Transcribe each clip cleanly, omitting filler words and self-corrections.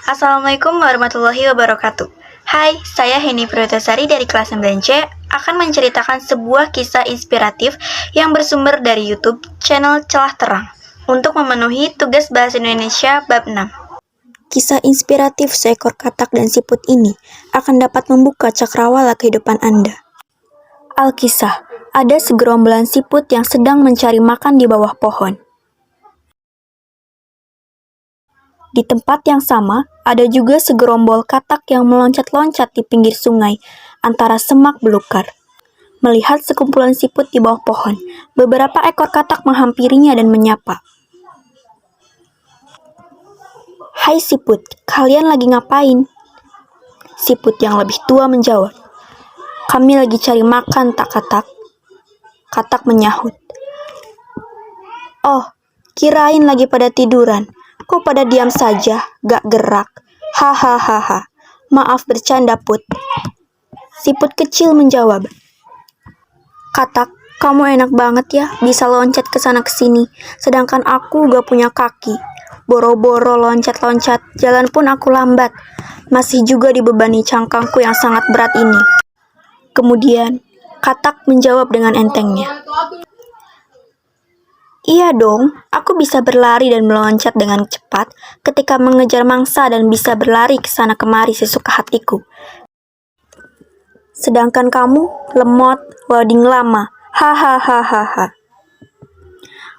Assalamualaikum warahmatullahi wabarakatuh. Hai, saya Heni Priyotasari dari kelas 9C akan menceritakan sebuah kisah inspiratif yang bersumber dari YouTube channel Celah Terang untuk memenuhi tugas Bahasa Indonesia bab 6. Kisah inspiratif seekor katak dan siput ini akan dapat membuka cakrawala kehidupan Anda. Alkisah, ada segerombolan siput yang sedang mencari makan di bawah pohon. Di tempat yang sama, ada juga segerombol katak yang meloncat-loncat di pinggir sungai antara semak belukar. Melihat sekumpulan siput di bawah pohon, beberapa ekor katak menghampirinya dan menyapa. "Hai siput, kalian lagi ngapain?" Siput yang lebih tua menjawab, "Kami lagi cari makan, tak katak." Katak menyahut, "Oh, kirain lagi pada tiduran. Kok pada diam saja, gak gerak? Hahaha, maaf bercanda put." Siput kecil menjawab, "Katak, kamu enak banget ya bisa loncat ke sana ke sini, sedangkan aku gak punya kaki. Boro-boro loncat-loncat, jalan pun aku lambat. Masih juga dibebani cangkangku yang sangat berat ini." Kemudian, katak menjawab dengan entengnya, "Iya dong, aku bisa berlari dan meloncat dengan cepat ketika mengejar mangsa dan bisa berlari ke sana kemari sesuka hatiku. Sedangkan kamu, lemot, loading lama, hahaha."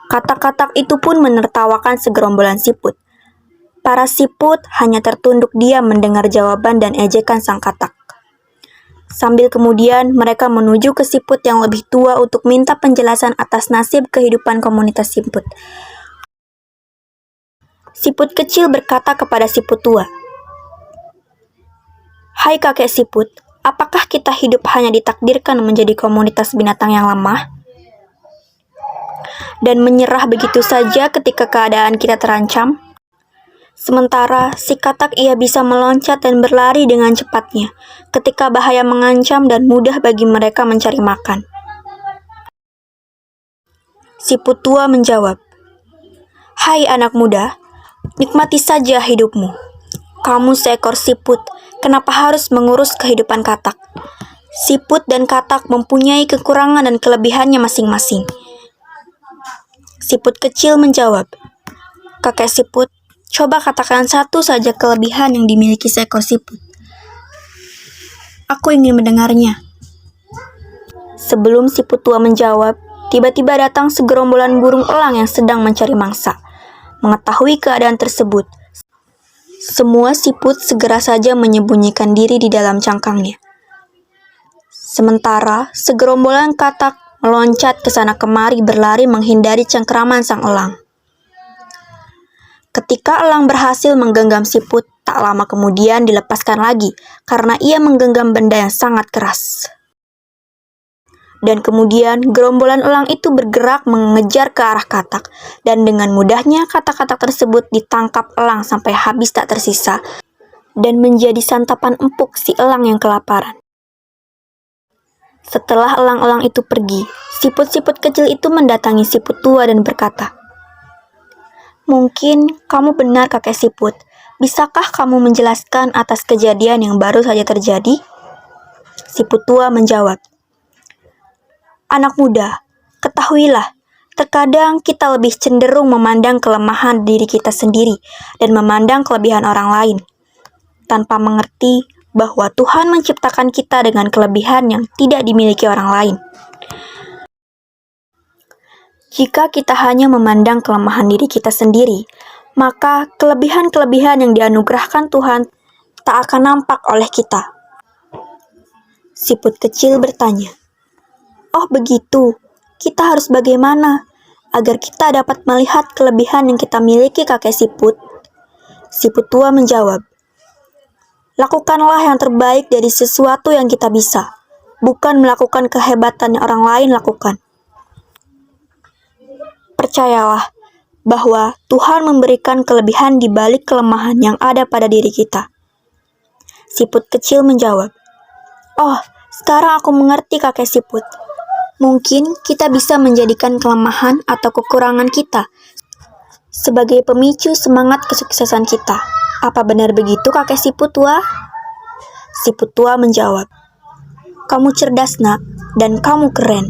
Katak-katak itu pun menertawakan segerombolan siput. Para siput hanya tertunduk diam mendengar jawaban dan ejekan sang katak. Sambil kemudian mereka menuju ke siput yang lebih tua untuk minta penjelasan atas nasib kehidupan komunitas siput. Siput kecil berkata kepada siput tua, "Hai kakek siput, apakah kita hidup hanya ditakdirkan menjadi komunitas binatang yang lemah dan menyerah begitu saja ketika keadaan kita terancam? Sementara si katak ia bisa meloncat dan berlari dengan cepatnya ketika bahaya mengancam dan mudah bagi mereka mencari makan." Siput tua menjawab, "Hai anak muda, nikmati saja hidupmu. Kamu seekor siput, kenapa harus mengurus kehidupan katak? Siput dan katak mempunyai kekurangan dan kelebihannya masing-masing." Siput kecil menjawab, "Kakek siput, coba katakan satu saja kelebihan yang dimiliki seekor siput. Aku ingin mendengarnya." Sebelum siput tua menjawab, tiba-tiba datang segerombolan burung elang yang sedang mencari mangsa. Mengetahui keadaan tersebut, semua siput segera saja menyembunyikan diri di dalam cangkangnya. Sementara segerombolan katak meloncat ke sana kemari berlari menghindari cengkeraman sang elang. Ketika elang berhasil menggenggam siput, tak lama kemudian dilepaskan lagi karena ia menggenggam benda yang sangat keras. Dan kemudian gerombolan elang itu bergerak mengejar ke arah katak, dan dengan mudahnya katak-katak tersebut ditangkap elang sampai habis tak tersisa dan menjadi santapan empuk si elang yang kelaparan. Setelah elang-elang itu pergi, siput-siput kecil itu mendatangi siput tua dan berkata, "Mungkin kamu benar kakek siput. Bisakah kamu menjelaskan atas kejadian yang baru saja terjadi?" Siput tua menjawab, "Anak muda, ketahuilah, terkadang kita lebih cenderung memandang kelemahan diri kita sendiri dan memandang kelebihan orang lain, tanpa mengerti bahwa Tuhan menciptakan kita dengan kelebihan yang tidak dimiliki orang lain. Jika kita hanya memandang kelemahan diri kita sendiri, maka kelebihan-kelebihan yang dianugerahkan Tuhan tak akan nampak oleh kita." Siput kecil bertanya, "Oh begitu, kita harus bagaimana agar kita dapat melihat kelebihan yang kita miliki kakek siput?" Siput tua menjawab, "Lakukanlah yang terbaik dari sesuatu yang kita bisa, bukan melakukan kehebatan yang orang lain lakukan. Percayalah bahwa Tuhan memberikan kelebihan di balik kelemahan yang ada pada diri kita." Siput kecil menjawab, "Oh, sekarang aku mengerti kakek siput. Mungkin kita bisa menjadikan kelemahan atau kekurangan kita sebagai pemicu semangat kesuksesan kita. Apa benar begitu, kakek siput tua? Siput tua menjawab, kamu cerdas, nak, dan kamu keren.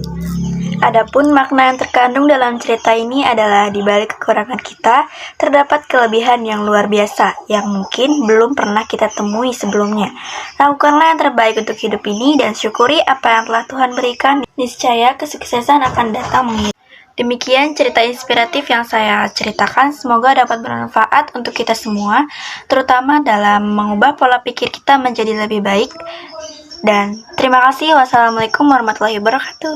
Adapun makna yang terkandung dalam cerita ini adalah di balik kekurangan kita, terdapat kelebihan yang luar biasa yang mungkin belum pernah kita temui sebelumnya. Lakukanlah yang terbaik untuk hidup ini dan syukuri apa yang telah Tuhan berikan. Niscaya kesuksesan akan datang mengiring. Demikian cerita inspiratif yang saya ceritakan, semoga dapat bermanfaat untuk kita semua, terutama dalam mengubah pola pikir kita menjadi lebih baik. Dan terima kasih. Wassalamualaikum warahmatullahi wabarakatuh.